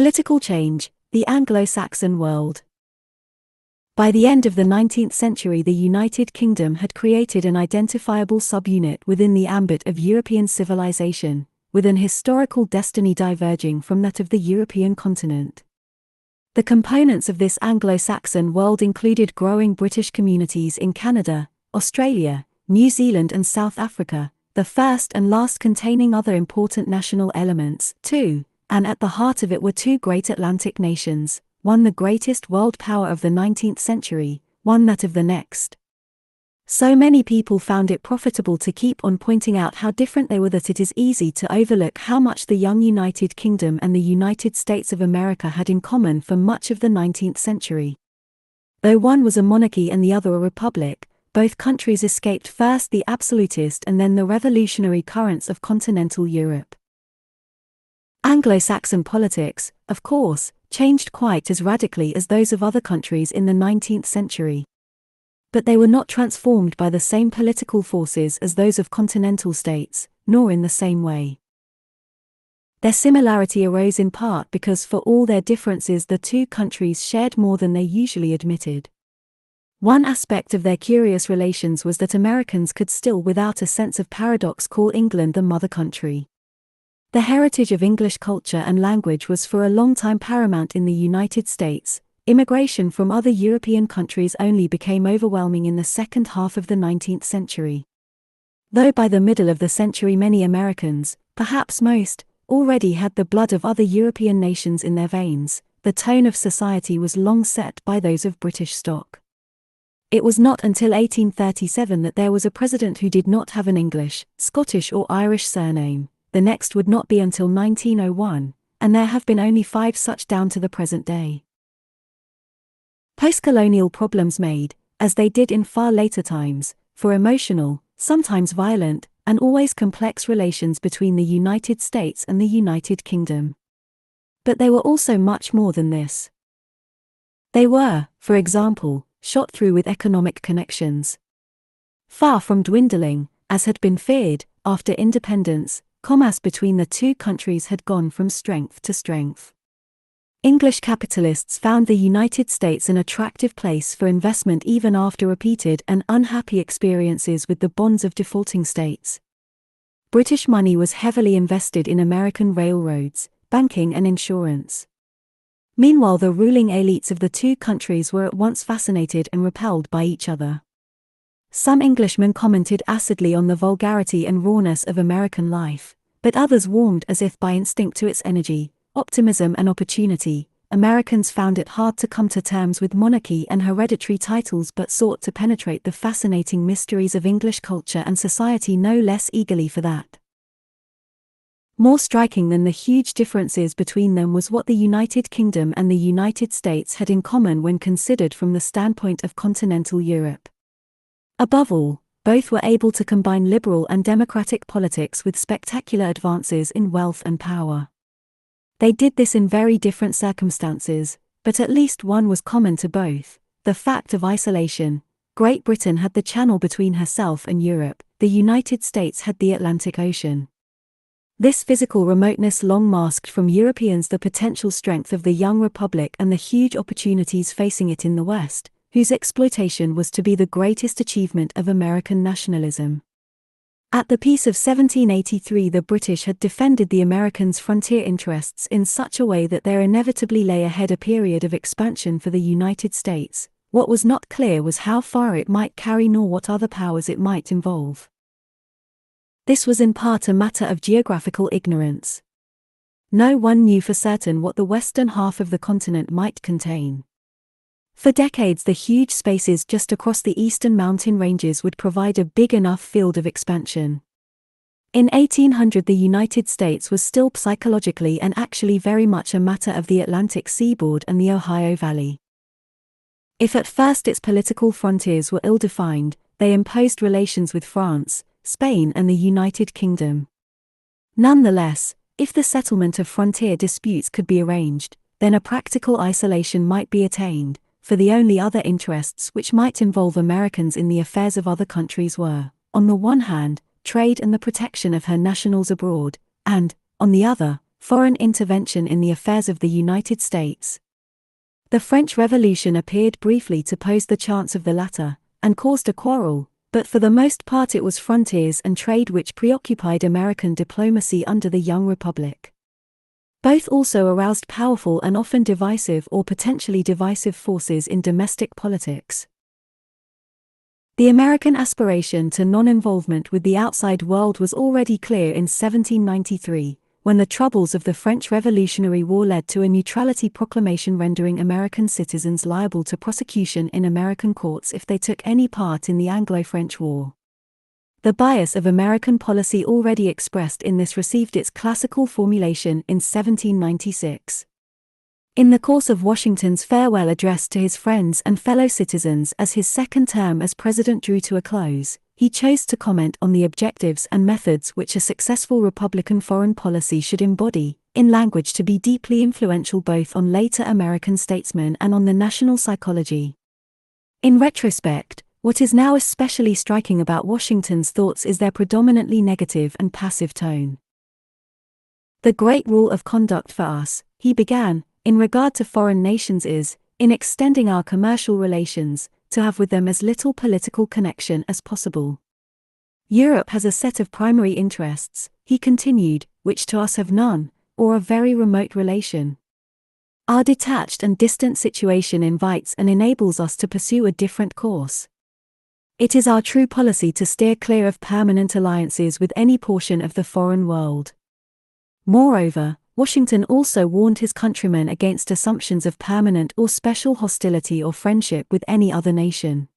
Political change, the Anglo-Saxon world. By the end of the 19th century, the United Kingdom had created an identifiable subunit within the ambit of European civilization, with an historical destiny diverging from that of the European continent. The components of this Anglo-Saxon world included growing British communities in Canada, Australia, New Zealand and South Africa, the first and last containing other important national elements, too, and at the heart of it were two great Atlantic nations, one the greatest world power of the 19th century, one that of the next. So many people found it profitable to keep on pointing out how different they were that it is easy to overlook how much the young United Kingdom and the United States of America had in common for much of the 19th century. Though one was a monarchy and the other a republic, both countries escaped first the absolutist and then the revolutionary currents of continental Europe. Anglo-Saxon politics, of course, changed quite as radically as those of other countries in the 19th century. But they were not transformed by the same political forces as those of continental states, nor in the same way. Their similarity arose in part because for all their differences the two countries shared more than they usually admitted. One aspect of their curious relations was that Americans could still without a sense of paradox call England the mother country. The heritage of English culture and language was for a long time paramount in the United States. Immigration from other European countries only became overwhelming in the second half of the 19th century. Though by the middle of the century many Americans, perhaps most, already had the blood of other European nations in their veins, the tone of society was long set by those of British stock. It was not until 1837 that there was a president who did not have an English, Scottish or Irish surname. The next would not be until 1901, and there have been only 5 such down to the present day. Post-colonial problems made, as they did in far later times, for emotional, sometimes violent, and always complex relations between the United States and the United Kingdom. But they were also much more than this. They were, for example, shot through with economic connections. Far from dwindling, as had been feared, after independence, commerce between the two countries had gone from strength to strength. English capitalists found the United States an attractive place for investment even after repeated and unhappy experiences with the bonds of defaulting states. British money was heavily invested in American railroads, banking and insurance. Meanwhile, the ruling elites of the two countries were at once fascinated and repelled by each other. Some Englishmen commented acidly on the vulgarity and rawness of American life, but others warmed as if by instinct to its energy, optimism and opportunity. Americans found it hard to come to terms with monarchy and hereditary titles but sought to penetrate the fascinating mysteries of English culture and society no less eagerly for that. More striking than the huge differences between them was what the United Kingdom and the United States had in common when considered from the standpoint of continental Europe. Above all, both were able to combine liberal and democratic politics with spectacular advances in wealth and power. They did this in very different circumstances, but at least one was common to both: the fact of isolation. Great Britain had the Channel between herself and Europe, the United States had the Atlantic Ocean. This physical remoteness long masked from Europeans the potential strength of the young republic and the huge opportunities facing it in the West, whose exploitation was to be the greatest achievement of American nationalism. At the Peace of 1783, the British had defended the Americans' frontier interests in such a way that there inevitably lay ahead a period of expansion for the United States. What was not clear was how far it might carry nor what other powers it might involve. This was in part a matter of geographical ignorance. No one knew for certain what the western half of the continent might contain. For decades, the huge spaces just across the eastern mountain ranges would provide a big enough field of expansion. In 1800, the United States was still psychologically and actually very much a matter of the Atlantic seaboard and the Ohio Valley. If at first its political frontiers were ill-defined, they imposed relations with France, Spain and the United Kingdom. Nonetheless, if the settlement of frontier disputes could be arranged, then a practical isolation might be attained, for the only other interests which might involve Americans in the affairs of other countries were, on the one hand, trade and the protection of her nationals abroad, and, on the other, foreign intervention in the affairs of the United States. The French Revolution appeared briefly to pose the chance of the latter, and caused a quarrel, but for the most part it was frontiers and trade which preoccupied American diplomacy under the young republic. Both also aroused powerful and often divisive or potentially divisive forces in domestic politics. The American aspiration to non-involvement with the outside world was already clear in 1793, when the troubles of the French Revolutionary War led to a neutrality proclamation rendering American citizens liable to prosecution in American courts if they took any part in the Anglo-French War. The bias of American policy already expressed in this received its classical formulation in 1796. In the course of Washington's farewell address to his friends and fellow citizens as his second term as president drew to a close, he chose to comment on the objectives and methods which a successful Republican foreign policy should embody, in language to be deeply influential both on later American statesmen and on the national psychology. In retrospect, what is now especially striking about Washington's thoughts is their predominantly negative and passive tone. The great rule of conduct for us, he began, in regard to foreign nations is, in extending our commercial relations, to have with them as little political connection as possible. Europe has a set of primary interests, he continued, which to us have none, or a very remote relation. Our detached and distant situation invites and enables us to pursue a different course. It is our true policy to steer clear of permanent alliances with any portion of the foreign world. Moreover, Washington also warned his countrymen against assumptions of permanent or special hostility or friendship with any other nation.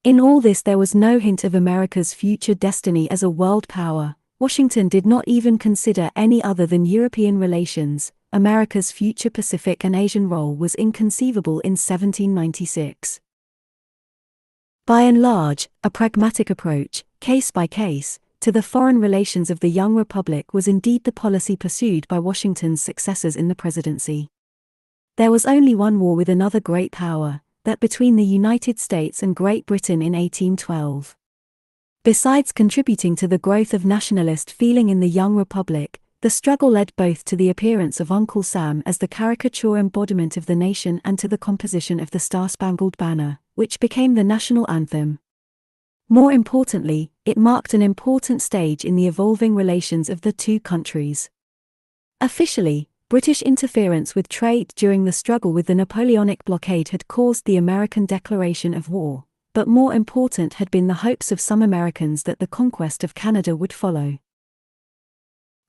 In all this there was no hint of America's future destiny as a world power. Washington did not even consider any other than European relations. America's future Pacific and Asian role was inconceivable in 1796. By and large, a pragmatic approach, case by case, to the foreign relations of the young republic was indeed the policy pursued by Washington's successors in the presidency. There was only one war with another great power, that between the United States and Great Britain in 1812. Besides contributing to the growth of nationalist feeling in the young republic, the struggle led both to the appearance of Uncle Sam as the caricature embodiment of the nation and to the composition of the Star-Spangled Banner, which became the national anthem. More importantly, it marked an important stage in the evolving relations of the two countries. Officially, British interference with trade during the struggle with the Napoleonic blockade had caused the American declaration of war, but more important had been the hopes of some Americans that the conquest of Canada would follow.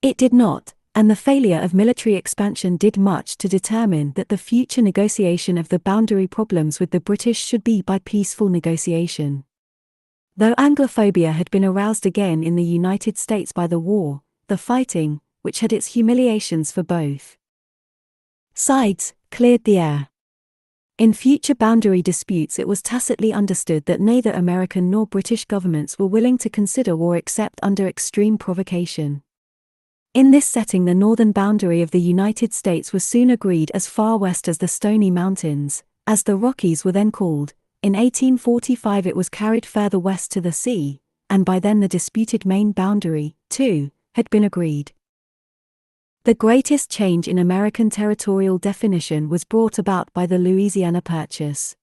It did not, and the failure of military expansion did much to determine that the future negotiation of the boundary problems with the British should be by peaceful negotiation. Though Anglophobia had been aroused again in the United States by the war, the fighting, which had its humiliations for both sides, cleared the air. In future boundary disputes it was tacitly understood that neither American nor British governments were willing to consider war except under extreme provocation. In this setting the northern boundary of the United States was soon agreed as far west as the Stony Mountains, as the Rockies were then called. In 1845 it was carried further west to the sea, and by then the disputed main boundary, too, had been agreed. The greatest change in American territorial definition was brought about by the Louisiana Purchase.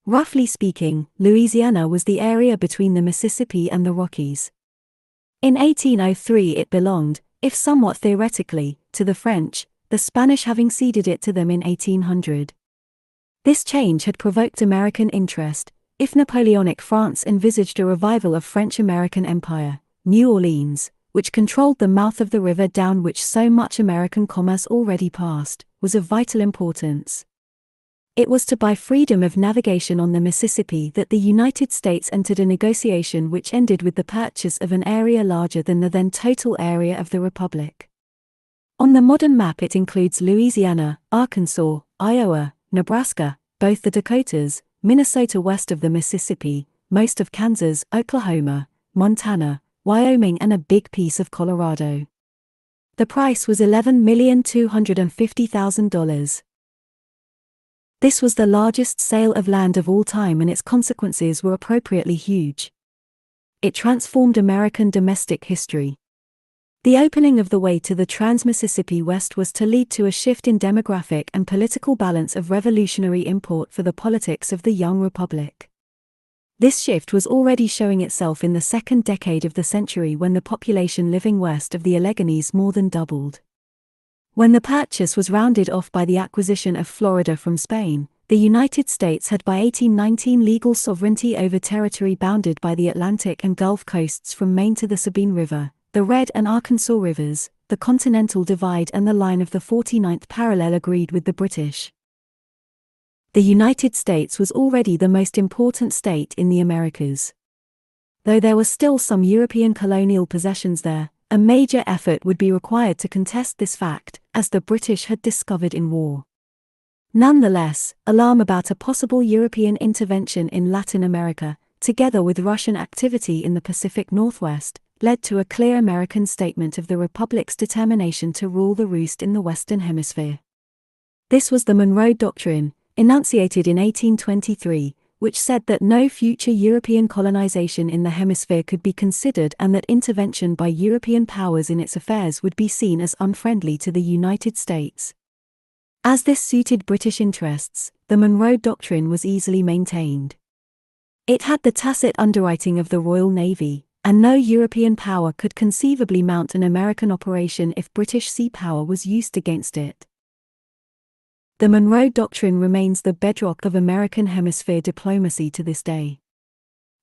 Roughly speaking, Louisiana was the area between the Mississippi and the Rockies. In 1803 it belonged, if somewhat theoretically, to the French, the Spanish having ceded it to them in 1800. This change had provoked American interest, if Napoleonic France envisaged a revival of French-American empire. New Orleans, which controlled the mouth of the river down which so much American commerce already passed, was of vital importance. It was to buy freedom of navigation on the Mississippi that the United States entered a negotiation which ended with the purchase of an area larger than the then total area of the Republic. On the modern map it includes Louisiana, Arkansas, Iowa, Nebraska, both the Dakotas, Minnesota west of the Mississippi, most of Kansas, Oklahoma, Montana, Wyoming and a big piece of Colorado. The price was $11,250,000. This was the largest sale of land of all time and its consequences were appropriately huge. It transformed American domestic history. The opening of the way to the Trans-Mississippi West was to lead to a shift in demographic and political balance of revolutionary import for the politics of the young republic. This shift was already showing itself in the second decade of the century when the population living west of the Alleghenies more than doubled. When the purchase was rounded off by the acquisition of Florida from Spain, the United States had by 1819 legal sovereignty over territory bounded by the Atlantic and Gulf coasts from Maine to the Sabine River, the Red and Arkansas Rivers, the Continental Divide and the line of the 49th parallel agreed with the British. The United States was already the most important state in the Americas. Though there were still some European colonial possessions there, a major effort would be required to contest this fact, as the British had discovered in war. Nonetheless, alarm about a possible European intervention in Latin America, together with Russian activity in the Pacific Northwest, led to a clear American statement of the Republic's determination to rule the roost in the Western Hemisphere. This was the Monroe Doctrine, enunciated in 1823, which said that no future European colonization in the hemisphere could be considered and that intervention by European powers in its affairs would be seen as unfriendly to the United States. As this suited British interests, the Monroe Doctrine was easily maintained. It had the tacit underwriting of the Royal Navy, and no European power could conceivably mount an American operation if British sea power was used against it. The Monroe Doctrine remains the bedrock of American hemisphere diplomacy to this day.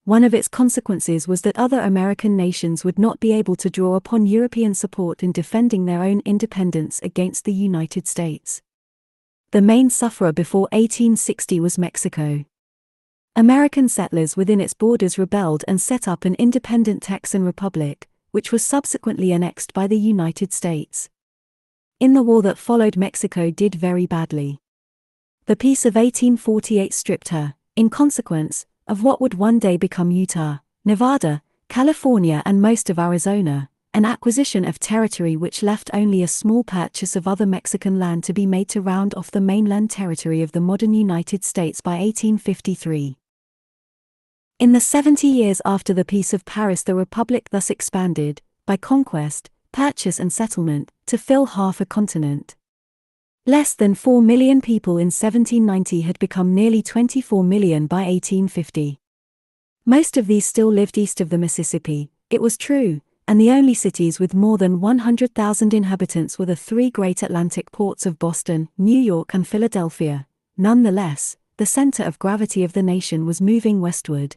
One of its consequences was that other American nations would not be able to draw upon European support in defending their own independence against the United States. The main sufferer before 1860 was Mexico. American settlers within its borders rebelled and set up an independent Texan republic, which was subsequently annexed by the United States. In the war that followed, Mexico did very badly. The Peace of 1848 stripped her, in consequence, of what would one day become Utah, Nevada, California and most of Arizona, an acquisition of territory which left only a small purchase of other Mexican land to be made to round off the mainland territory of the modern United States by 1853. In the 70 years after the Peace of Paris, the Republic thus expanded, by conquest, purchase and settlement, to fill half a continent. Less than 4 million people in 1790 had become nearly 24 million by 1850. Most of these still lived east of the Mississippi, it was true, and the only cities with more than 100,000 inhabitants were the three great Atlantic ports of Boston, New York and Philadelphia. Nonetheless, the center of gravity of the nation was moving westward.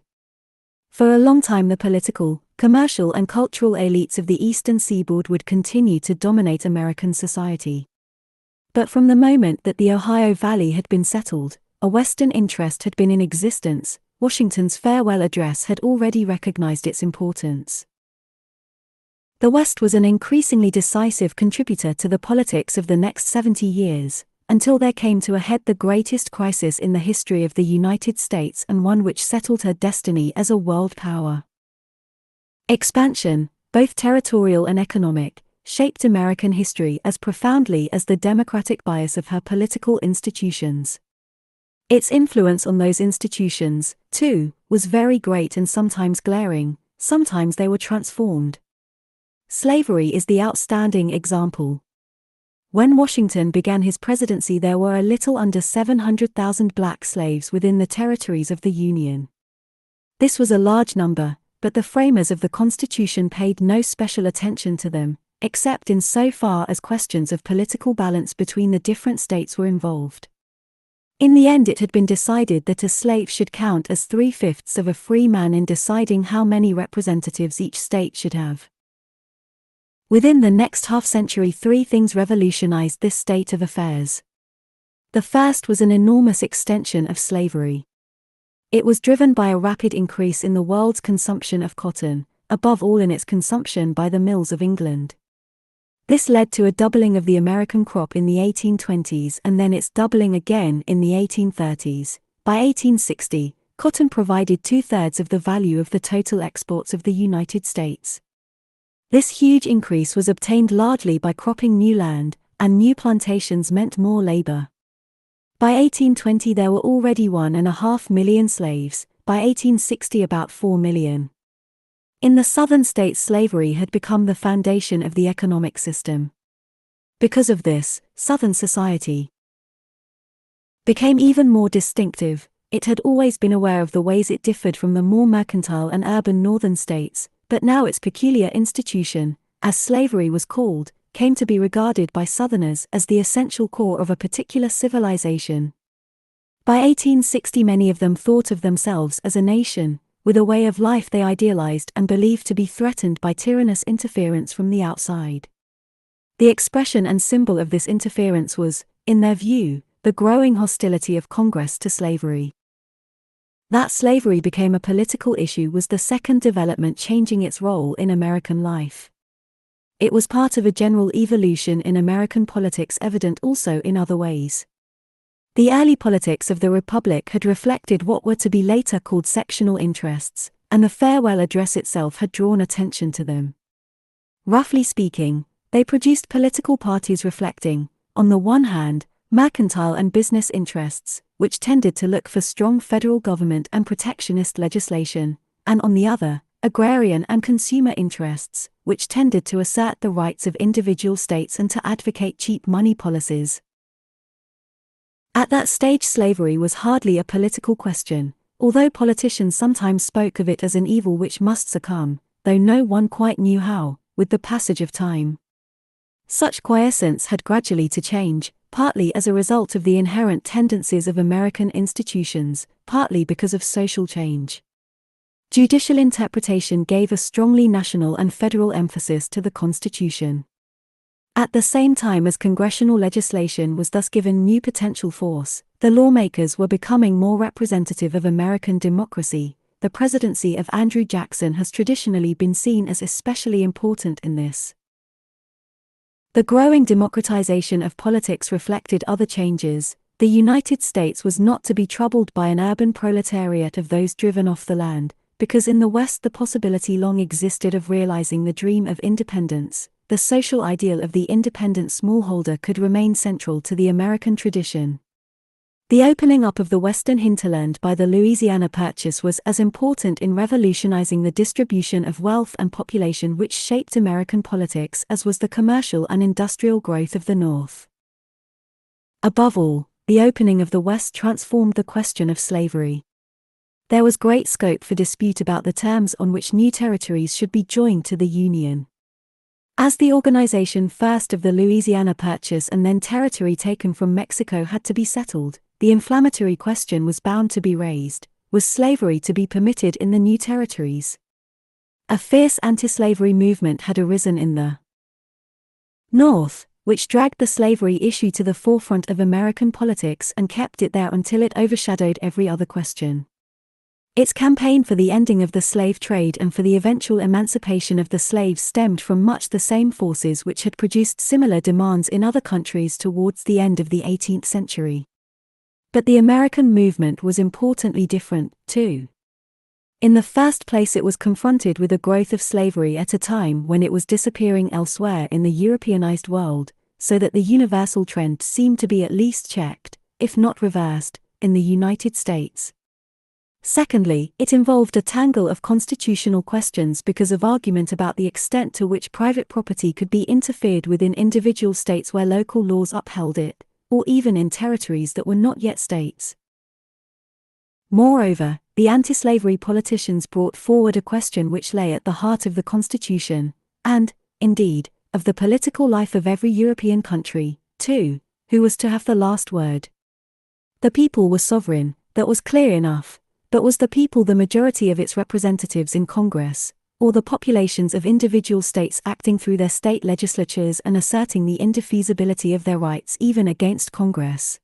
For a long time the political, commercial and cultural elites of the eastern seaboard would continue to dominate American society. But from the moment that the Ohio Valley had been settled, a Western interest had been in existence. Washington's farewell address had already recognized its importance. The West was an increasingly decisive contributor to the politics of the next 70 years, until there came to a head the greatest crisis in the history of the United States and one which settled her destiny as a world power. Expansion, both territorial and economic, shaped American history as profoundly as the democratic bias of her political institutions. Its influence on those institutions, too, was very great and sometimes glaring, sometimes they were transformed. Slavery is the outstanding example. When Washington began his presidency, there were a little under 700,000 black slaves within the territories of the Union. This was a large number, but the framers of the Constitution paid no special attention to them, except in so far as questions of political balance between the different states were involved. In the end, it had been decided that a slave should count as 3/5 of a free man in deciding how many representatives each state should have. Within the next half-century, three things revolutionized this state of affairs. The first was an enormous extension of slavery. It was driven by a rapid increase in the world's consumption of cotton, above all in its consumption by the mills of England. This led to a doubling of the American crop in the 1820s and then its doubling again in the 1830s. By 1860, cotton provided 2/3 of the value of the total exports of the United States. This huge increase was obtained largely by cropping new land, and new plantations meant more labor. By 1820 there were already 1.5 million slaves, by 1860 about 4 million. In the southern states, slavery had become the foundation of the economic system. Because of this, Southern society became even more distinctive. It had always been aware of the ways it differed from the more mercantile and urban northern states, but now its peculiar institution, as slavery was called, came to be regarded by Southerners as the essential core of a particular civilization. By 1860, many of them thought of themselves as a nation, with a way of life they idealized and believed to be threatened by tyrannous interference from the outside. The expression and symbol of this interference was, in their view, the growing hostility of Congress to slavery. That slavery became a political issue was the second development changing its role in American life. It was part of a general evolution in American politics evident also in other ways. The early politics of the Republic had reflected what were to be later called sectional interests, and the farewell address itself had drawn attention to them. Roughly speaking, they produced political parties reflecting, on the one hand, mercantile and business interests, which tended to look for strong federal government and protectionist legislation, and on the other, agrarian and consumer interests, which tended to assert the rights of individual states and to advocate cheap money policies. At that stage, slavery was hardly a political question, although politicians sometimes spoke of it as an evil which must succumb, though no one quite knew how, with the passage of time. Such quiescence had gradually to change, partly as a result of the inherent tendencies of American institutions, partly because of social change. Judicial interpretation gave a strongly national and federal emphasis to the Constitution. At the same time as congressional legislation was thus given new potential force, the lawmakers were becoming more representative of American democracy. The presidency of Andrew Jackson has traditionally been seen as especially important in this. The growing democratization of politics reflected other changes. The United States was not to be troubled by an urban proletariat of those driven off the land, because in the West the possibility long existed of realizing the dream of independence. The social ideal of the independent smallholder could remain central to the American tradition. The opening up of the western hinterland by the Louisiana Purchase was as important in revolutionizing the distribution of wealth and population which shaped American politics as was the commercial and industrial growth of the North. Above all, the opening of the West transformed the question of slavery. There was great scope for dispute about the terms on which new territories should be joined to the Union. As the organization first of the Louisiana Purchase and then territory taken from Mexico had to be settled, the inflammatory question was bound to be raised: was slavery to be permitted in the new territories? A fierce anti-slavery movement had arisen in the North, which dragged the slavery issue to the forefront of American politics and kept it there until it overshadowed every other question. Its campaign for the ending of the slave trade and for the eventual emancipation of the slaves stemmed from much the same forces which had produced similar demands in other countries towards the end of the 18th century. But the American movement was importantly different, too. In the first place, it was confronted with a growth of slavery at a time when it was disappearing elsewhere in the Europeanized world, so that the universal trend seemed to be at least checked, if not reversed, in the United States. Secondly, it involved a tangle of constitutional questions because of argument about the extent to which private property could be interfered with in individual states where local laws upheld it, or even in territories that were not yet states. Moreover, the anti-slavery politicians brought forward a question which lay at the heart of the Constitution, and, indeed, of the political life of every European country, too: who was to have the last word? The people was sovereign, that was clear enough. But was the people the majority of its representatives in Congress, or the populations of individual states acting through their state legislatures and asserting the indefeasibility of their rights even against Congress?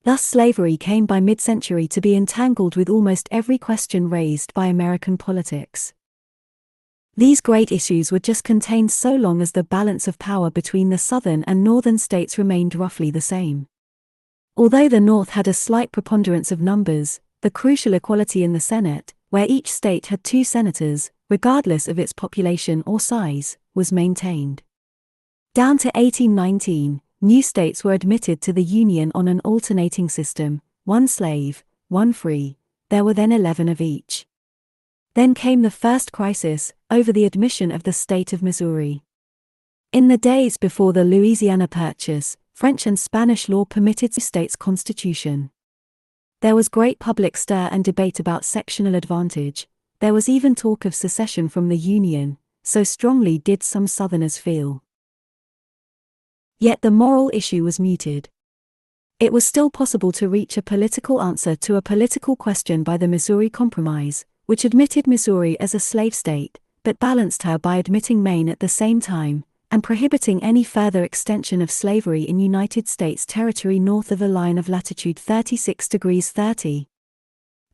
Thus slavery came by mid-century to be entangled with almost every question raised by American politics. These great issues were just contained so long as the balance of power between the southern and northern states remained roughly the same. Although the North had a slight preponderance of numbers, the crucial equality in the Senate, where each state had 2 senators, regardless of its population or size, was maintained. Down to 1819, new states were admitted to the Union on an alternating system: 1 slave, 1 free. There were then 11 of each. Then came the first crisis, over the admission of the state of Missouri. In the days before the Louisiana Purchase, French and Spanish law permitted the state's constitution. There was great public stir and debate about sectional advantage. There was even talk of secession from the Union, so strongly did some Southerners feel. Yet the moral issue was muted. It was still possible to reach a political answer to a political question by the Missouri Compromise, which admitted Missouri as a slave state, but balanced her by admitting Maine at the same time, and prohibiting any further extension of slavery in United States territory north of the line of latitude 36 degrees 30.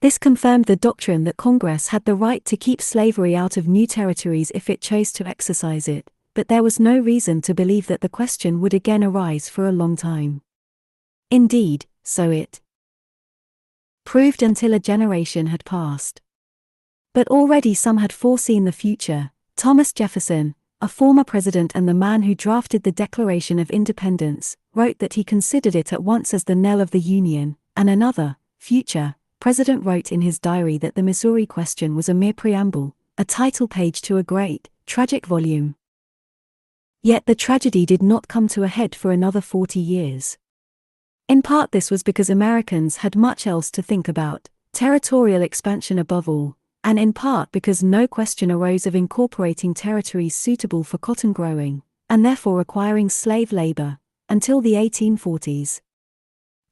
This confirmed the doctrine that Congress had the right to keep slavery out of new territories if it chose to exercise it, but there was no reason to believe that the question would again arise for a long time. Indeed, so it proved until a generation had passed. But already some had foreseen the future. Thomas Jefferson, a former president and the man who drafted the Declaration of Independence, wrote that he considered it at once as the knell of the Union, and another, future, president wrote in his diary that the Missouri question was a mere preamble, a title page to a great, tragic volume. Yet the tragedy did not come to a head for another 40 years. In part this was because Americans had much else to think about, territorial expansion above all, and in part because no question arose of incorporating territories suitable for cotton growing, and therefore requiring slave labor, until the 1840s.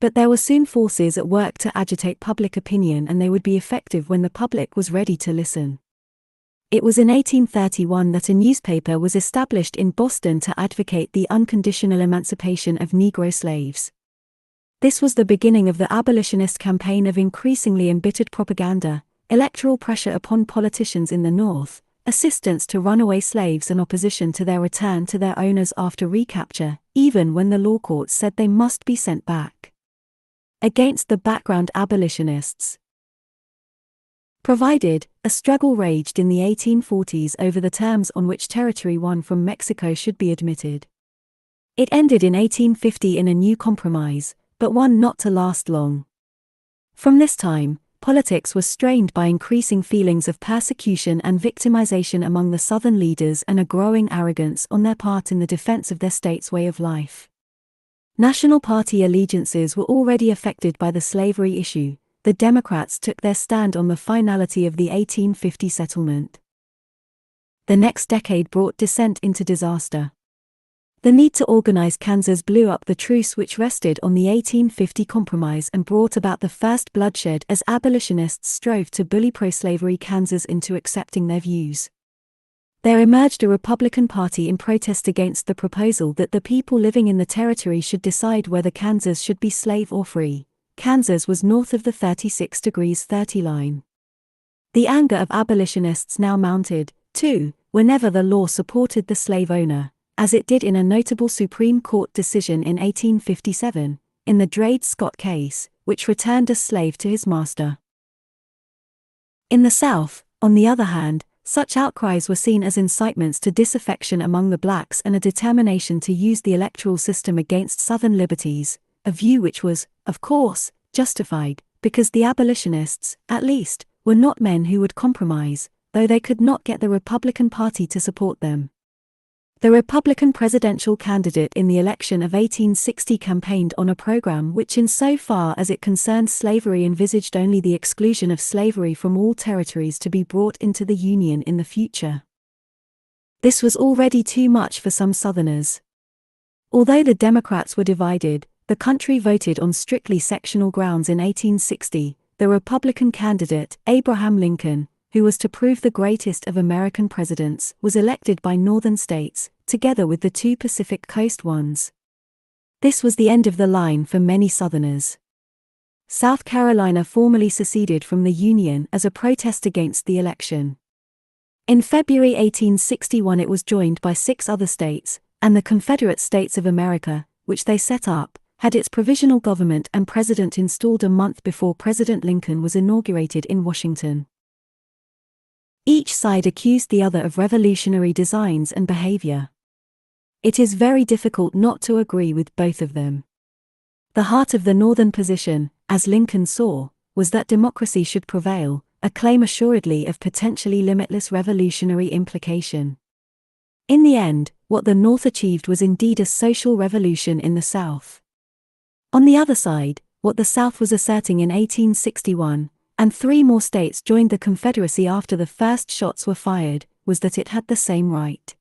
But there were soon forces at work to agitate public opinion, and they would be effective when the public was ready to listen. It was in 1831 that a newspaper was established in Boston to advocate the unconditional emancipation of Negro slaves. This was the beginning of the abolitionist campaign of increasingly embittered propaganda, electoral pressure upon politicians in the North, assistance to runaway slaves and opposition to their return to their owners after recapture, even when the law courts said they must be sent back. Against the background abolitionists provided, a struggle raged in the 1840s over the terms on which territory won from Mexico should be admitted. It ended in 1850 in a new compromise, but one not to last long. From this time, politics was strained by increasing feelings of persecution and victimization among the Southern leaders and a growing arrogance on their part in the defense of their state's way of life. National party allegiances were already affected by the slavery issue. The Democrats took their stand on the finality of the 1850 settlement. The next decade brought dissent into disaster. The need to organize Kansas blew up the truce which rested on the 1850 Compromise and brought about the first bloodshed as abolitionists strove to bully pro-slavery Kansas into accepting their views. There emerged a Republican Party in protest against the proposal that the people living in the territory should decide whether Kansas should be slave or free. Kansas was north of the 36 degrees 30 line. The anger of abolitionists now mounted, too, whenever the law supported the slave owner, as it did in a notable Supreme Court decision in 1857, in the Dred Scott case, which returned a slave to his master. In the South, on the other hand, such outcries were seen as incitements to disaffection among the blacks and a determination to use the electoral system against Southern liberties, a view which was, of course, justified, because the abolitionists, at least, were not men who would compromise, though they could not get the Republican Party to support them. The Republican presidential candidate in the election of 1860 campaigned on a program which, in so far as it concerned slavery, envisaged only the exclusion of slavery from all territories to be brought into the Union in the future. This was already too much for some Southerners. Although the Democrats were divided, the country voted on strictly sectional grounds in 1860. The Republican candidate, Abraham Lincoln, who was to prove the greatest of American presidents, was elected by northern states, together with the two Pacific Coast ones. This was the end of the line for many Southerners. South Carolina formally seceded from the Union as a protest against the election. In February 1861 it was joined by 6 other states, and the Confederate States of America, which they set up, had its provisional government and president installed a month before President Lincoln was inaugurated in Washington. Each side accused the other of revolutionary designs and behavior. It is very difficult not to agree with both of them. The heart of the Northern position, as Lincoln saw, was that democracy should prevail, a claim assuredly of potentially limitless revolutionary implication. In the end, what the North achieved was indeed a social revolution in the South. On the other side, what the South was asserting in 1861, and 3 more states joined the Confederacy after the first shots were fired, was that it had the same right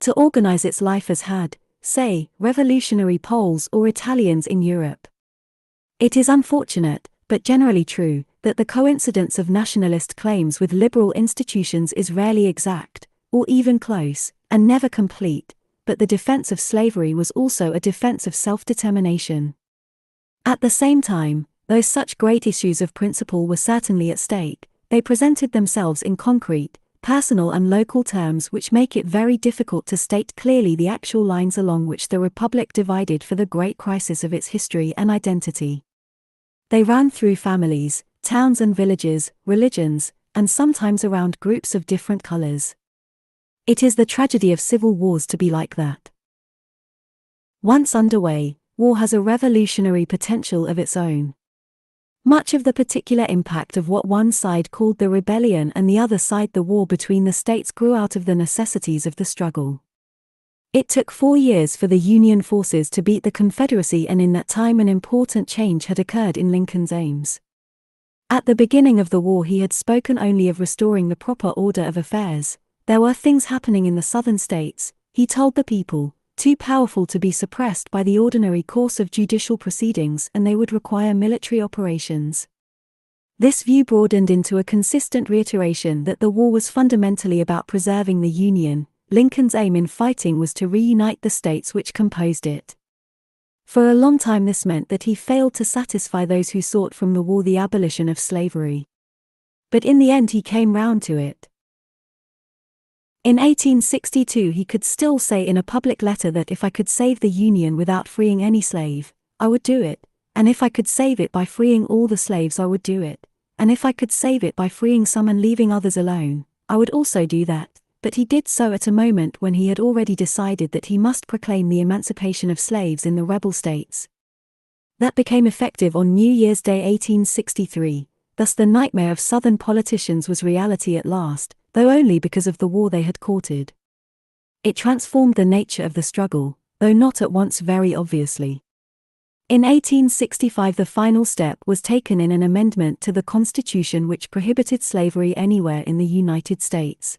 to organize its life as had, say, revolutionary Poles or Italians in Europe. It is unfortunate, but generally true, that the coincidence of nationalist claims with liberal institutions is rarely exact, or even close, and never complete, but the defense of slavery was also a defense of self-determination. At the same time, though such great issues of principle were certainly at stake, they presented themselves in concrete, personal and local terms which make it very difficult to state clearly the actual lines along which the Republic divided for the great crisis of its history and identity. They ran through families, towns and villages, religions, and sometimes around groups of different colors. It is the tragedy of civil wars to be like that. Once underway, war has a revolutionary potential of its own. Much of the particular impact of what one side called the rebellion and the other side the war between the states grew out of the necessities of the struggle. It took 4 years for the Union forces to beat the Confederacy, and in that time an important change had occurred in Lincoln's aims. At the beginning of the war he had spoken only of restoring the proper order of affairs. There were things happening in the southern states, he told the people, too powerful to be suppressed by the ordinary course of judicial proceedings, and they would require military operations. This view broadened into a consistent reiteration that the war was fundamentally about preserving the Union. Lincoln's aim in fighting was to reunite the states which composed it. For a long time this meant that he failed to satisfy those who sought from the war the abolition of slavery. But in the end he came round to it. In 1862 he could still say in a public letter that if I could save the Union without freeing any slave, I would do it, and if I could save it by freeing all the slaves I would do it, and if I could save it by freeing some and leaving others alone, I would also do that. But he did so at a moment when he had already decided that he must proclaim the emancipation of slaves in the rebel states. That became effective on New Year's Day 1863, thus the nightmare of Southern politicians was reality at last, though only because of the war they had courted. It transformed the nature of the struggle, though not at once very obviously. In 1865 the final step was taken in an amendment to the Constitution which prohibited slavery anywhere in the United States.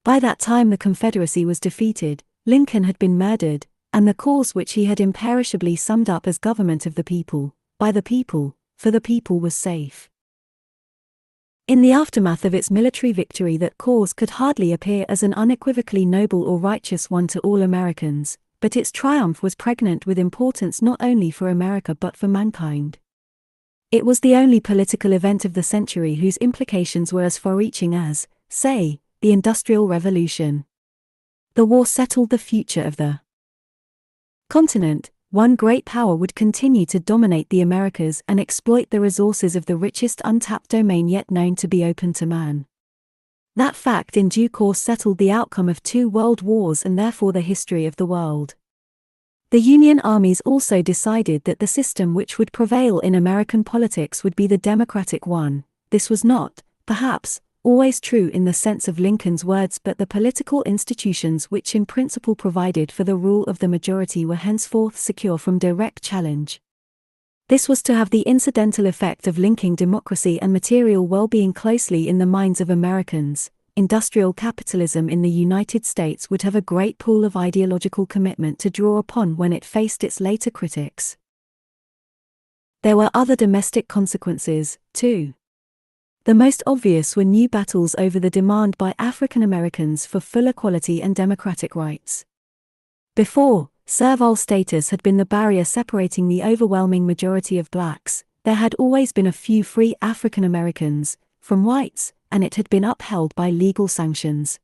By that time the Confederacy was defeated, Lincoln had been murdered, and the cause which he had imperishably summed up as government of the people, by the people, for the people was safe. In the aftermath of its military victory that cause could hardly appear as an unequivocally noble or righteous one to all Americans, but its triumph was pregnant with importance not only for America but for mankind. It was the only political event of the century whose implications were as far-reaching as, say, the Industrial Revolution. The war settled the future of the continent. One great power would continue to dominate the Americas and exploit the resources of the richest untapped domain yet known to be open to man. That fact in due course settled the outcome of 2 world wars and therefore the history of the world. The Union armies also decided that the system which would prevail in American politics would be the democratic one. This was not, perhaps, always true in the sense of Lincoln's words, but the political institutions which in principle provided for the rule of the majority were henceforth secure from direct challenge. This was to have the incidental effect of linking democracy and material well-being closely in the minds of Americans. Industrial capitalism in the United States would have a great pool of ideological commitment to draw upon when it faced its later critics. There were other domestic consequences, too. The most obvious were new battles over the demand by African Americans for full equality and democratic rights. Before, servile status had been the barrier separating the overwhelming majority of blacks. There had always been a few free African Americans from whites, and it had been upheld by legal sanctions.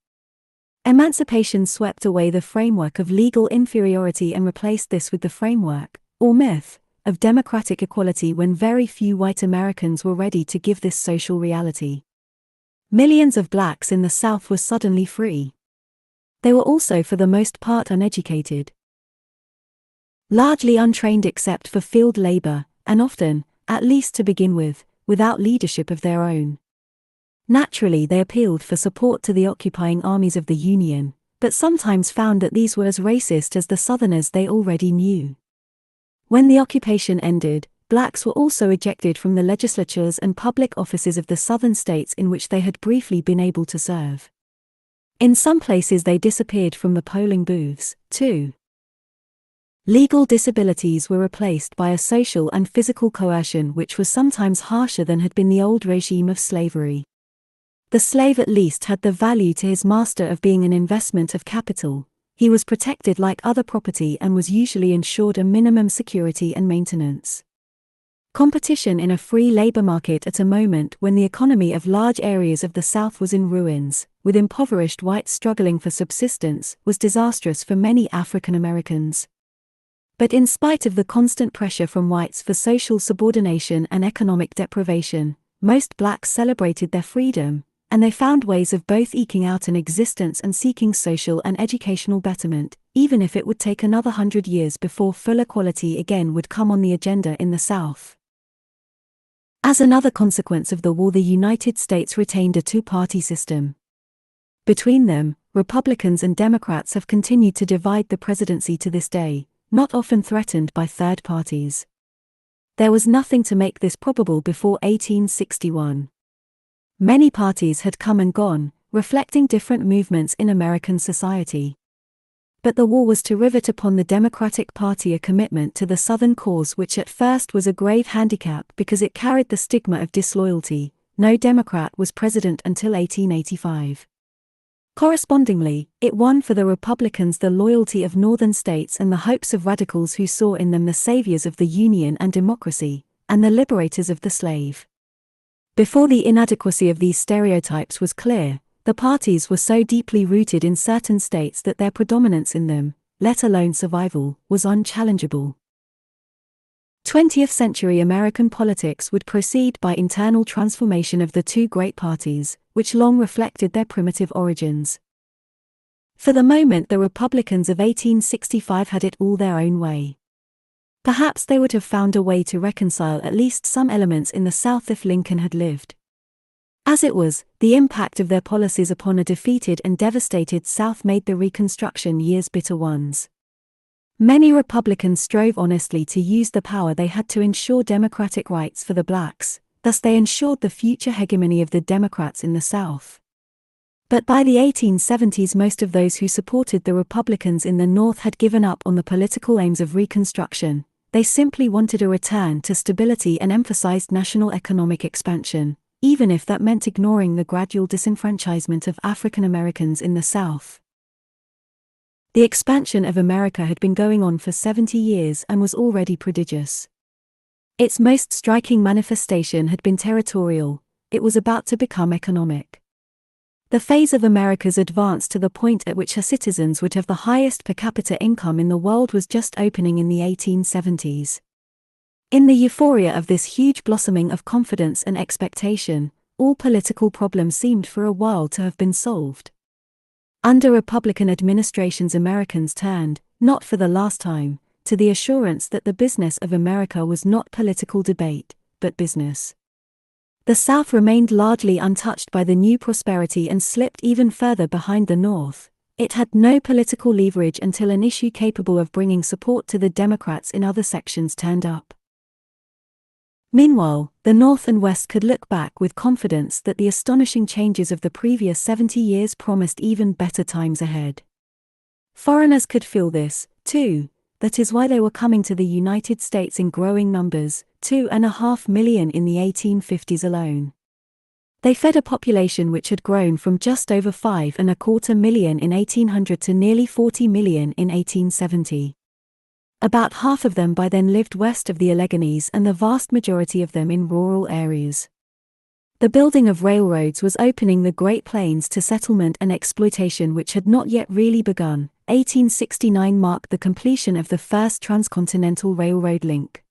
Emancipation swept away the framework of legal inferiority and replaced this with the framework, or myth, of democratic equality when very few white Americans were ready to give this social reality. Millions of blacks in the South were suddenly free. They were also for the most part uneducated, largely untrained except for field labor, and often, at least to begin with, without leadership of their own. Naturally, they appealed for support to the occupying armies of the Union, but sometimes found that these were as racist as the Southerners they already knew. When the occupation ended, blacks were also ejected from the legislatures and public offices of the Southern states in which they had briefly been able to serve. In some places they disappeared from the polling booths, too. Legal disabilities were replaced by a social and physical coercion which was sometimes harsher than had been the old regime of slavery. The slave at least had the value to his master of being an investment of capital. He was protected like other property and was usually ensured a minimum security and maintenance. Competition in a free labor market at a moment when the economy of large areas of the South was in ruins, with impoverished whites struggling for subsistence, was disastrous for many African Americans. But in spite of the constant pressure from whites for social subordination and economic deprivation, most blacks celebrated their freedom, and they found ways of both eking out an existence and seeking social and educational betterment, even if it would take another 100 years before full equality again would come on the agenda in the South. As another consequence of the war, the United States retained a two-party system. Between them, Republicans and Democrats have continued to divide the presidency to this day, not often threatened by third parties. There was nothing to make this probable before 1861. Many parties had come and gone, reflecting different movements in American society. But the war was to rivet upon the Democratic Party a commitment to the Southern cause which at first was a grave handicap because it carried the stigma of disloyalty. No Democrat was president until 1885. Correspondingly, it won for the Republicans the loyalty of northern states and the hopes of radicals who saw in them the saviors of the Union and democracy, and the liberators of the slave. Before the inadequacy of these stereotypes was clear, the parties were so deeply rooted in certain states that their predominance in them, let alone survival, was unchallengeable. 20th century American politics would proceed by internal transformation of the two great parties, which long reflected their primitive origins. For the moment, the Republicans of 1865 had it all their own way. Perhaps they would have found a way to reconcile at least some elements in the South if Lincoln had lived. As it was, the impact of their policies upon a defeated and devastated South made the Reconstruction years bitter ones. Many Republicans strove honestly to use the power they had to ensure democratic rights for the blacks, thus they ensured the future hegemony of the Democrats in the South. But by the 1870s, most of those who supported the Republicans in the North had given up on the political aims of Reconstruction. They simply wanted a return to stability and emphasized national economic expansion, even if that meant ignoring the gradual disenfranchisement of African Americans in the South. The expansion of America had been going on for 70 years and was already prodigious. Its most striking manifestation had been territorial. It was about to become economic. The phase of America's advance to the point at which her citizens would have the highest per capita income in the world was just opening in the 1870s. In the euphoria of this huge blossoming of confidence and expectation, all political problems seemed for a while to have been solved. Under Republican administrations, Americans turned, not for the last time, to the assurance that the business of America was not political debate, but business. The South remained largely untouched by the new prosperity and slipped even further behind the North. It had no political leverage until an issue capable of bringing support to the Democrats in other sections turned up. Meanwhile, the North and West could look back with confidence that the astonishing changes of the previous 70 years promised even better times ahead. Foreigners could feel this, too. That is why they were coming to the United States in growing numbers, 2.5 million in the 1850s alone. They fed a population which had grown from just over 5.25 million in 1800 to nearly 40 million in 1870. About half of them by then lived west of the Alleghenies and the vast majority of them in rural areas. The building of railroads was opening the Great Plains to settlement and exploitation which had not yet really begun. 1869 marked the completion of the first Transcontinental Railroad link.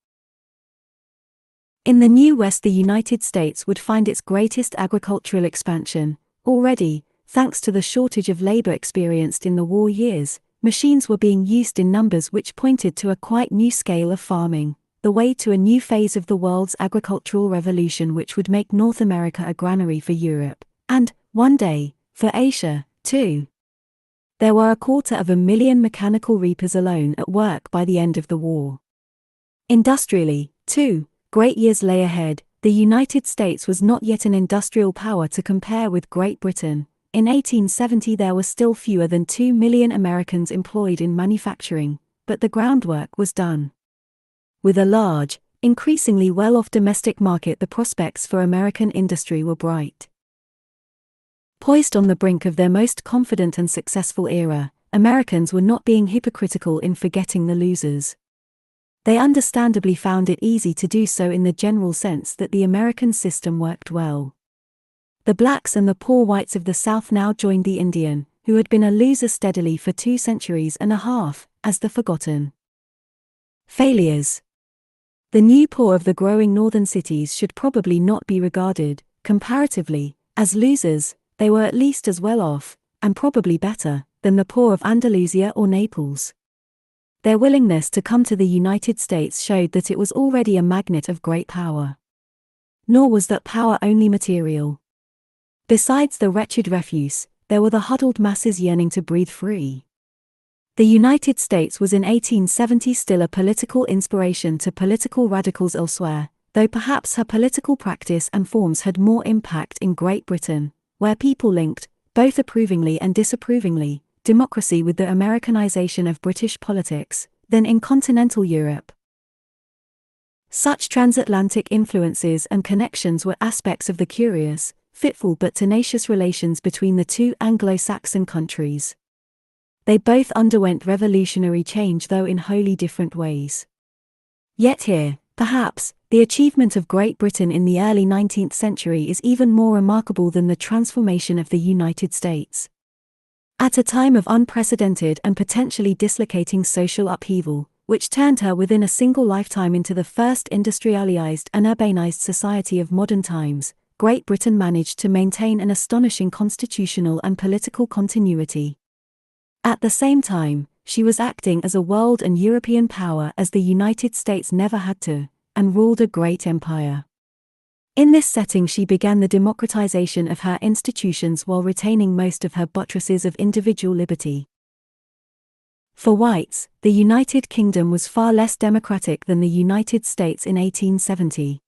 In the New West, the United States would find its greatest agricultural expansion. Already, thanks to the shortage of labor experienced in the war years, machines were being used in numbers which pointed to a quite new scale of farming. the way to a new phase of the world's agricultural revolution which would make North America a granary for Europe, and, one day, for Asia, too. There were 250,000 mechanical reapers alone at work by the end of the war. Industrially, too, great years lay ahead. The United States was not yet an industrial power to compare with Great Britain. In 1870 there were still fewer than 2 million Americans employed in manufacturing, but the groundwork was done. With a large, increasingly well-off domestic market, the prospects for American industry were bright. Poised on the brink of their most confident and successful era, Americans were not being hypocritical in forgetting the losers. They understandably found it easy to do so in the general sense that the American system worked well. The blacks and the poor whites of the South now joined the Indian, who had been a loser steadily for 2 centuries and a half, as the forgotten failures. The new poor of the growing northern cities should probably not be regarded, comparatively, as losers. They were at least as well off, and probably better, than the poor of Andalusia or Naples. Their willingness to come to the United States showed that it was already a magnet of great power. Nor was that power only material. Besides the wretched refuse, there were the huddled masses yearning to breathe free. The United States was in 1870 still a political inspiration to political radicals elsewhere, though perhaps her political practice and forms had more impact in Great Britain, where people linked, both approvingly and disapprovingly, democracy with the Americanization of British politics, than in continental Europe. Such transatlantic influences and connections were aspects of the curious, fitful but tenacious relations between the two Anglo-Saxon countries. They both underwent revolutionary change, though in wholly different ways. Yet here, perhaps, the achievement of Great Britain in the early 19th century is even more remarkable than the transformation of the United States. At a time of unprecedented and potentially dislocating social upheaval, which turned her within a single lifetime into the first industrialized and urbanized society of modern times, Great Britain managed to maintain an astonishing constitutional and political continuity. At the same time, she was acting as a world and European power as the United States never had to, and ruled a great empire. In this setting she began the democratization of her institutions while retaining most of her buttresses of individual liberty. For whites, the United Kingdom was far less democratic than the United States in 1870.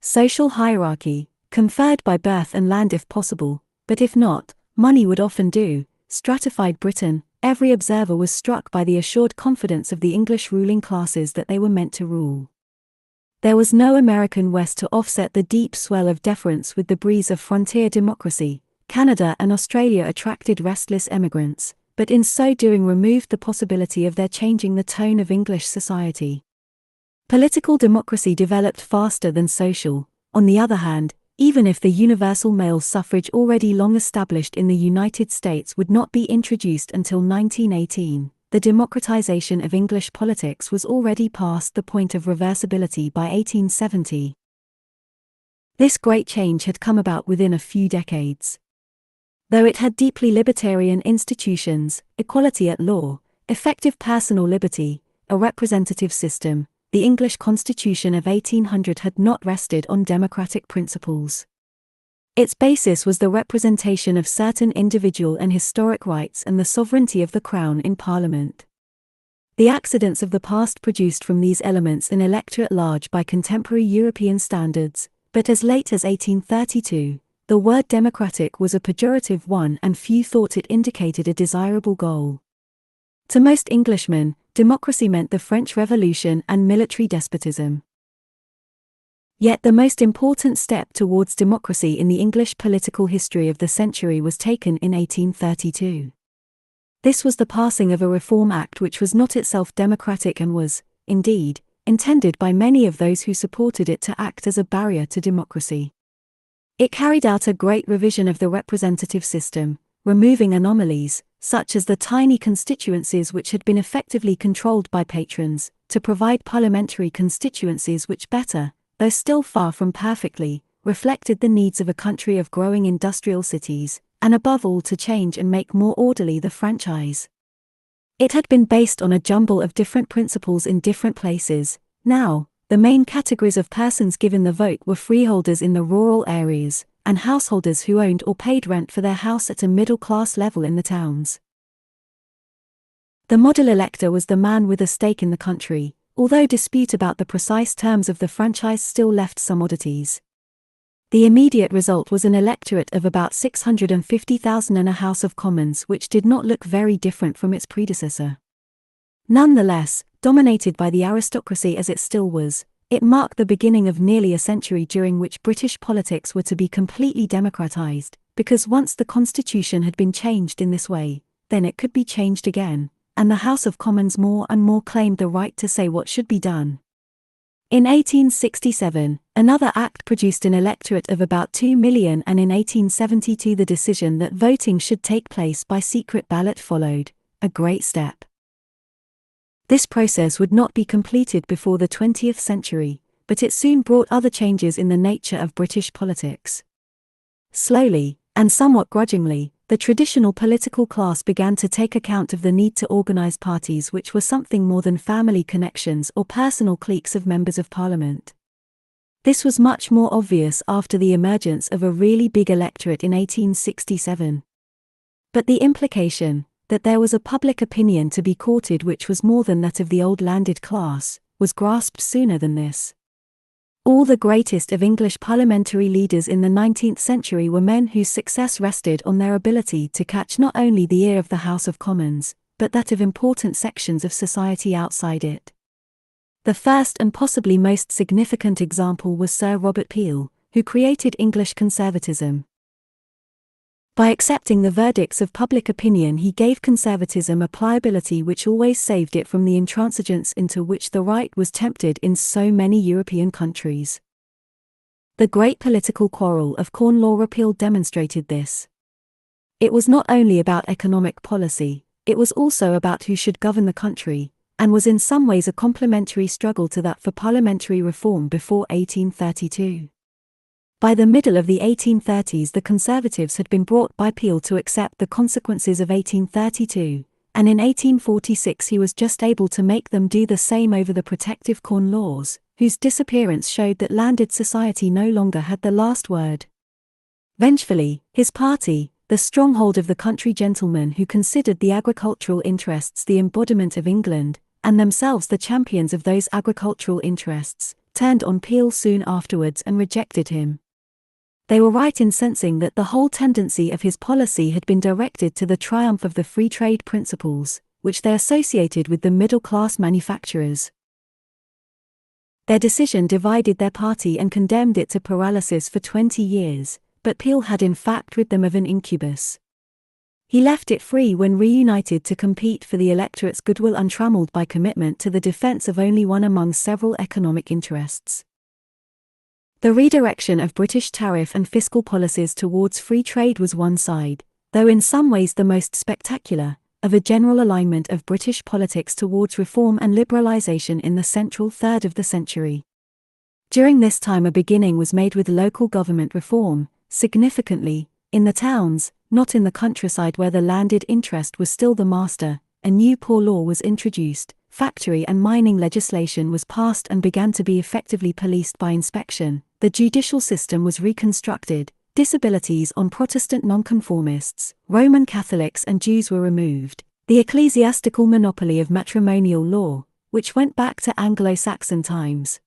Social hierarchy, conferred by birth and land if possible, but if not, money would often do, stratified Britain. Every observer was struck by the assured confidence of the English ruling classes that they were meant to rule. There was no American West to offset the deep swell of deference with the breeze of frontier democracy. Canada and Australia attracted restless emigrants, but in so doing removed the possibility of their changing the tone of English society. Political democracy developed faster than social. On the other hand, even if the universal male suffrage already long established in the United States would not be introduced until 1918, the democratization of English politics was already past the point of reversibility by 1870. This great change had come about within a few decades. Though it had deeply libertarian institutions, equality at law, effective personal liberty, a representative system, the English Constitution of 1800 had not rested on democratic principles. Its basis was the representation of certain individual and historic rights and the sovereignty of the Crown in Parliament. The accidents of the past produced from these elements an electorate large by contemporary European standards, but as late as 1832, the word democratic was a pejorative one and few thought it indicated a desirable goal. To most Englishmen, democracy meant the French Revolution and military despotism. Yet the most important step towards democracy in the English political history of the century was taken in 1832. This was the passing of a Reform Act which was not itself democratic and was, indeed, intended by many of those who supported it to act as a barrier to democracy. It carried out a great revision of the representative system, removing anomalies, such as the tiny constituencies which had been effectively controlled by patrons, to provide parliamentary constituencies which better, though still far from perfectly, reflected the needs of a country of growing industrial cities, and above all to change and make more orderly the franchise. It had been based on a jumble of different principles in different places, Now, the main categories of persons given the vote were freeholders in the rural areas, and householders who owned or paid rent for their house at a middle-class level in the towns. The model elector was the man with a stake in the country, although dispute about the precise terms of the franchise still left some oddities. The immediate result was an electorate of about 650,000 and a House of Commons which did not look very different from its predecessor. Nonetheless, dominated by the aristocracy as it still was, it marked the beginning of nearly a century during which British politics were to be completely democratized, because once the constitution had been changed in this way, then it could be changed again, and the House of Commons more and more claimed the right to say what should be done. In 1867, another act produced an electorate of about 2 million, and in 1872 the decision that voting should take place by secret ballot followed, a great step. This process would not be completed before the 20th century, but it soon brought other changes in the nature of British politics. Slowly, and somewhat grudgingly, the traditional political class began to take account of the need to organize parties which were something more than family connections or personal cliques of members of parliament. This was much more obvious after the emergence of a really big electorate in 1867. But the implication, that there was a public opinion to be courted which was more than that of the old landed class, was grasped sooner than this. All the greatest of English parliamentary leaders in the 19th century were men whose success rested on their ability to catch not only the ear of the House of Commons, but that of important sections of society outside it. The first and possibly most significant example was Sir Robert Peel, who created English Conservatism. By accepting the verdicts of public opinion, he gave conservatism a pliability which always saved it from the intransigence into which the right was tempted in so many European countries. The great political quarrel of Corn Law Repeal demonstrated this. It was not only about economic policy, it was also about who should govern the country, and was in some ways a complementary struggle to that for parliamentary reform before 1832. By the middle of the 1830s the Conservatives had been brought by Peel to accept the consequences of 1832, and in 1846 he was just able to make them do the same over the Protective Corn Laws, whose disappearance showed that landed society no longer had the last word. Vengefully, his party, the stronghold of the country gentlemen who considered the agricultural interests the embodiment of England, and themselves the champions of those agricultural interests, turned on Peel soon afterwards and rejected him. They were right in sensing that the whole tendency of his policy had been directed to the triumph of the free trade principles, which they associated with the middle-class manufacturers. Their decision divided their party and condemned it to paralysis for 20 years, but Peel had in fact rid them of an incubus. He left it free when reunited to compete for the electorate's goodwill untrammeled by commitment to the defense of only one among several economic interests. The redirection of British tariff and fiscal policies towards free trade was one side, though in some ways the most spectacular, of a general alignment of British politics towards reform and liberalisation in the central third of the century. During this time a beginning was made with local government reform, significantly, in the towns, not in the countryside where the landed interest was still the master. A new poor law was introduced, factory and mining legislation was passed and began to be effectively policed by inspection, the judicial system was reconstructed, disabilities on Protestant nonconformists, Roman Catholics and Jews were removed, the ecclesiastical monopoly of matrimonial law, which went back to Anglo-Saxon times,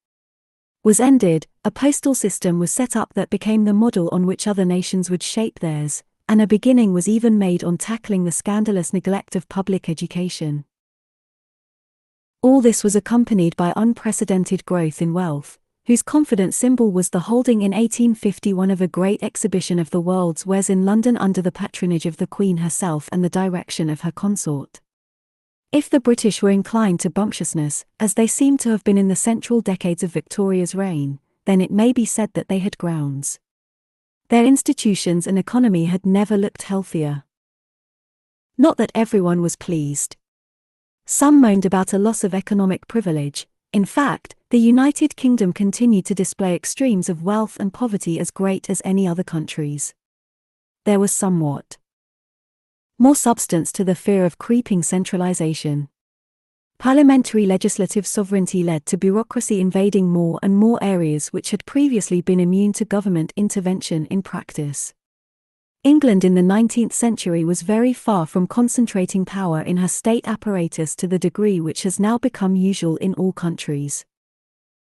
was ended, a postal system was set up that became the model on which other nations would shape theirs, and a beginning was even made on tackling the scandalous neglect of public education. All this was accompanied by unprecedented growth in wealth, whose confident symbol was the holding in 1851 of a great exhibition of the world's wares in London under the patronage of the Queen herself and the direction of her consort. If the British were inclined to bumptiousness, as they seem to have been in the central decades of Victoria's reign, then it may be said that they had grounds. Their institutions and economy had never looked healthier. Not that everyone was pleased. Some moaned about a loss of economic privilege. In fact, the United Kingdom continued to display extremes of wealth and poverty as great as any other countries. There was somewhat more substance to the fear of creeping centralization. Parliamentary legislative sovereignty led to bureaucracy invading more and more areas which had previously been immune to government intervention in practice. England in the 19th century was very far from concentrating power in her state apparatus to the degree which has now become usual in all countries.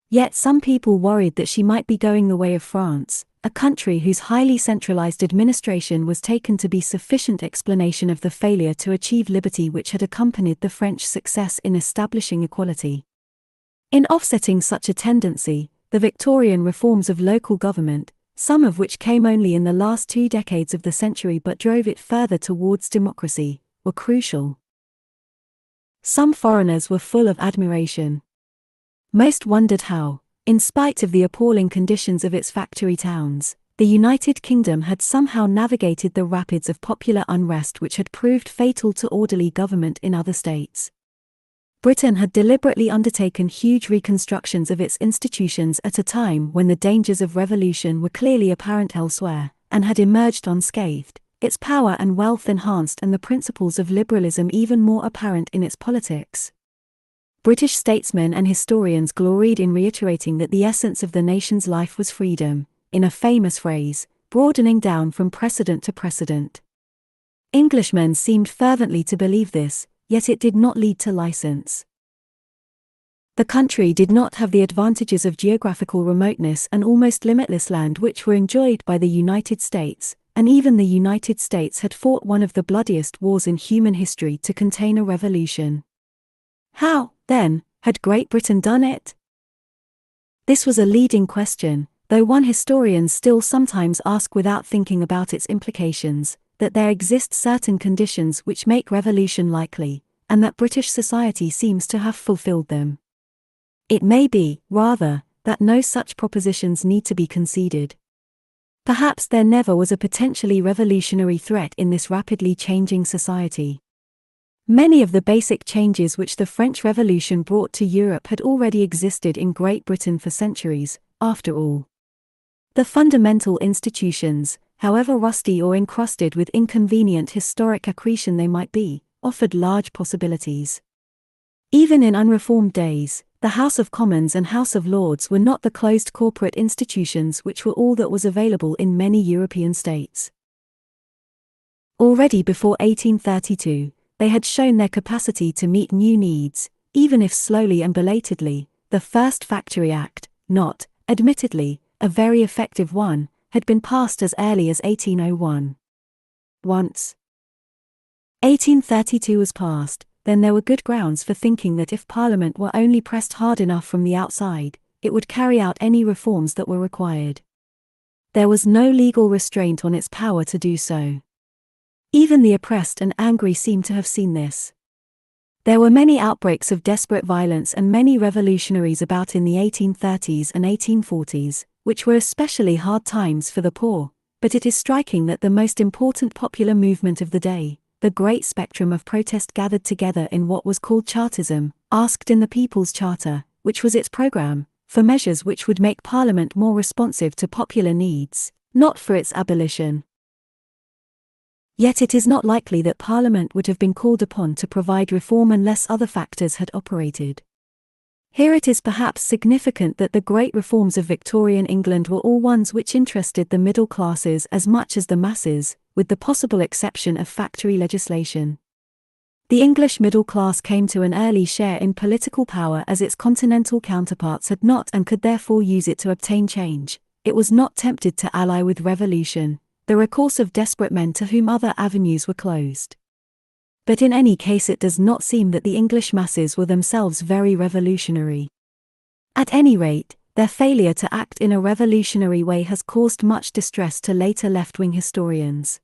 Yet some people worried that she might be going the way of France, a country whose highly centralized administration was taken to be sufficient explanation of the failure to achieve liberty which had accompanied the French success in establishing equality. In offsetting such a tendency, the Victorian reforms of local government, some of which came only in the last 2 decades of the century but drove it further towards democracy, were crucial. Some foreigners were full of admiration. Most wondered how, in spite of the appalling conditions of its factory towns, the United Kingdom had somehow navigated the rapids of popular unrest which had proved fatal to orderly government in other states. Britain had deliberately undertaken huge reconstructions of its institutions at a time when the dangers of revolution were clearly apparent elsewhere, and had emerged unscathed, its power and wealth enhanced and the principles of liberalism even more apparent in its politics. British statesmen and historians gloried in reiterating that the essence of the nation's life was freedom, in a famous phrase, broadening down from precedent to precedent. Englishmen seemed fervently to believe this, yet it did not lead to license. The country did not have the advantages of geographical remoteness and almost limitless land which were enjoyed by the United States, and even the United States had fought one of the bloodiest wars in human history to contain a revolution. How, then, had Great Britain done it? This was a leading question, though one historians still sometimes ask without thinking about its implications, that there exist certain conditions which make revolution likely, and that British society seems to have fulfilled them. It may be, rather, that no such propositions need to be conceded. Perhaps there never was a potentially revolutionary threat in this rapidly changing society. Many of the basic changes which the French Revolution brought to Europe had already existed in Great Britain for centuries, after all. The fundamental institutions, however rusty or encrusted with inconvenient historic accretion they might be, offered large possibilities. Even in unreformed days, the House of Commons and House of Lords were not the closed corporate institutions which were all that was available in many European states. Already before 1832, they had shown their capacity to meet new needs, even if slowly and belatedly. The first Factory Act, not, admittedly, a very effective one, had been passed as early as 1801. Once 1832 was passed, then there were good grounds for thinking that if Parliament were only pressed hard enough from the outside, it would carry out any reforms that were required. There was no legal restraint on its power to do so. Even the oppressed and angry seem to have seen this. There were many outbreaks of desperate violence and many revolutionaries about in the 1830s and 1840s, which were especially hard times for the poor, but it is striking that the most important popular movement of the day, the great spectrum of protest gathered together in what was called Chartism, asked in the People's Charter, which was its program, for measures which would make Parliament more responsive to popular needs, not for its abolition. Yet it is not likely that Parliament would have been called upon to provide reform unless other factors had operated. Here it is perhaps significant that the great reforms of Victorian England were all ones which interested the middle classes as much as the masses, with the possible exception of factory legislation. The English middle class came to an early share in political power as its continental counterparts had not and could therefore use it to obtain change. It was not tempted to ally with revolution, the recourse of desperate men to whom other avenues were closed. But in any case it does not seem that the English masses were themselves very revolutionary. At any rate, their failure to act in a revolutionary way has caused much distress to later left-wing historians.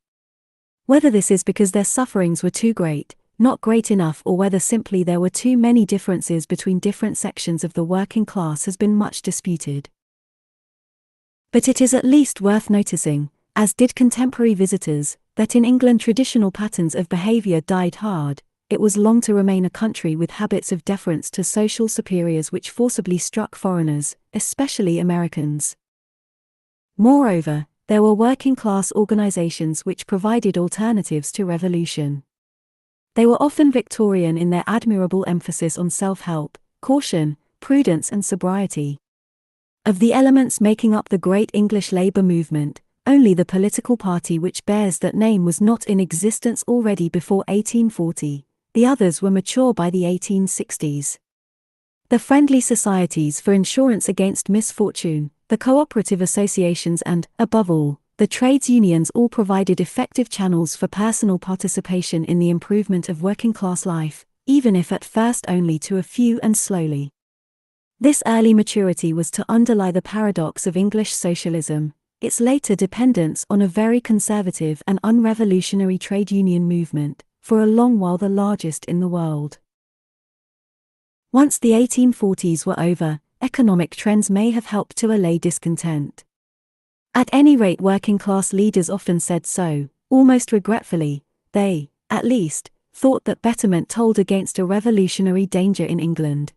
Whether this is because their sufferings were too great, not great enough, or whether simply there were too many differences between different sections of the working class has been much disputed. But it is at least worth noticing, as did contemporary visitors, that in England traditional patterns of behaviour died hard. It was long to remain a country with habits of deference to social superiors which forcibly struck foreigners, especially Americans. Moreover, there were working-class organisations which provided alternatives to revolution. They were often Victorian in their admirable emphasis on self-help, caution, prudence and sobriety. Of the elements making up the great English labour movement, only the political party which bears that name was not in existence already before 1840, the others were mature by the 1860s. The friendly societies for insurance against misfortune, the cooperative associations and, above all, the trades unions all provided effective channels for personal participation in the improvement of working-class life, even if at first only to a few and slowly. This early maturity was to underlie the paradox of English socialism, its later dependence on a very conservative and unrevolutionary trade union movement, for a long while the largest in the world. Once the 1840s were over, economic trends may have helped to allay discontent. At any rate, working-class leaders often said so, almost regretfully. They, at least, thought that betterment told against a revolutionary danger in England.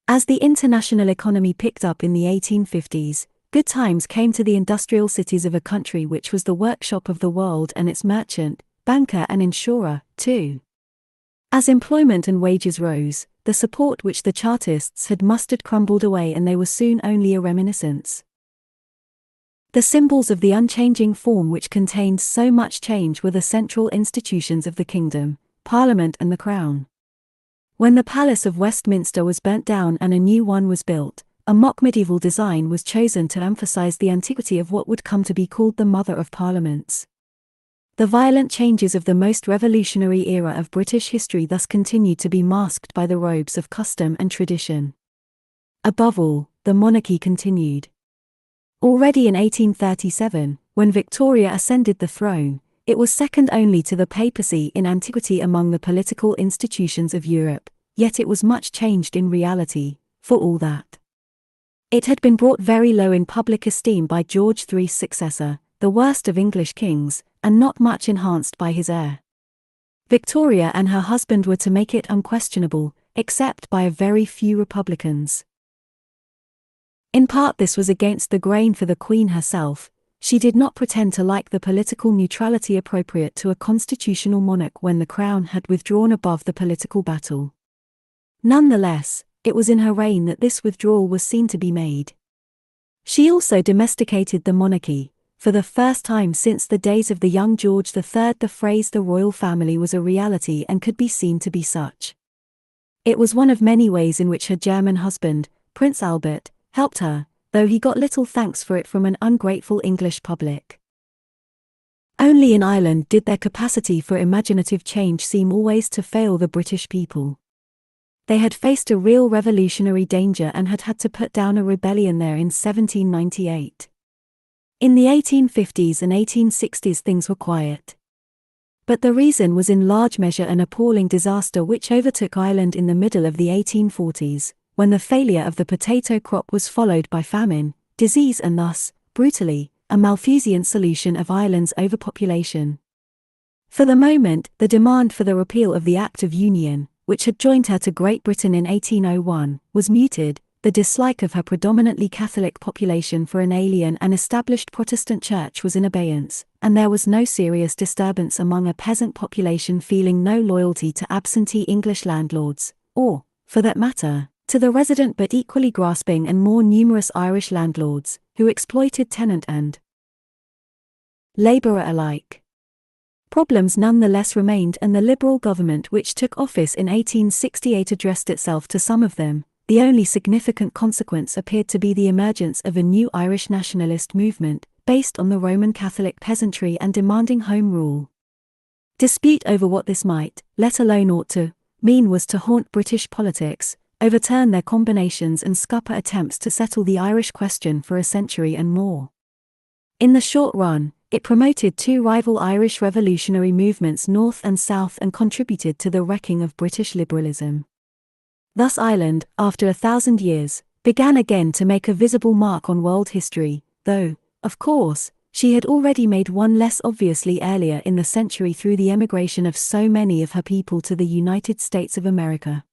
As the international economy picked up in the 1850s, good times came to the industrial cities of a country which was the workshop of the world and its merchant, banker and insurer, too. As employment and wages rose, the support which the Chartists had mustered crumbled away and they were soon only a reminiscence. The symbols of the unchanging form which contained so much change were the central institutions of the kingdom, Parliament and the Crown. When the Palace of Westminster was burnt down and a new one was built, a mock-medieval design was chosen to emphasize the antiquity of what would come to be called the Mother of Parliaments. The violent changes of the most revolutionary era of British history thus continued to be masked by the robes of custom and tradition. Above all, the monarchy continued. Already in 1837, when Victoria ascended the throne, it was second only to the papacy in antiquity among the political institutions of Europe, yet it was much changed in reality, for all that. It had been brought very low in public esteem by George III's successor, the worst of English kings, and not much enhanced by his heir. Victoria and her husband were to make it unquestionable, except by a very few Republicans. In part this was against the grain for the Queen herself. She did not pretend to like the political neutrality appropriate to a constitutional monarch when the Crown had withdrawn above the political battle. Nonetheless, it was in her reign that this withdrawal was seen to be made. She also domesticated the monarchy. For the first time since the days of the young George III, the phrase "the royal family" was a reality and could be seen to be such. It was one of many ways in which her German husband, Prince Albert, helped her, though he got little thanks for it from an ungrateful English public. Only in Ireland did their capacity for imaginative change seem always to fail the British people. They had faced a real revolutionary danger and had had to put down a rebellion there in 1798. In the 1850s and 1860s things were quiet. But the reason was in large measure an appalling disaster which overtook Ireland in the middle of the 1840s, when the failure of the potato crop was followed by famine, disease and thus, brutally, a Malthusian solution of Ireland's overpopulation. For the moment, the demand for the repeal of the Act of Union, which had joined her to Great Britain in 1801, was muted. The dislike of her predominantly Catholic population for an alien and established Protestant church was in abeyance, and there was no serious disturbance among a peasant population feeling no loyalty to absentee English landlords, or, for that matter, to the resident but equally grasping and more numerous Irish landlords, who exploited tenant and labourer alike. Problems nonetheless remained, and the Liberal government which took office in 1868 addressed itself to some of them. The only significant consequence appeared to be the emergence of a new Irish nationalist movement, based on the Roman Catholic peasantry and demanding Home Rule. Dispute over what this might, let alone ought to, mean was to haunt British politics, overturn their combinations and scupper attempts to settle the Irish question for a century and more. In the short run, it promoted two rival Irish revolutionary movements north and south and contributed to the wrecking of British liberalism. Thus Ireland, after 1,000 years, began again to make a visible mark on world history, though, of course, she had already made one less obviously earlier in the century through the emigration of so many of her people to the United States of America.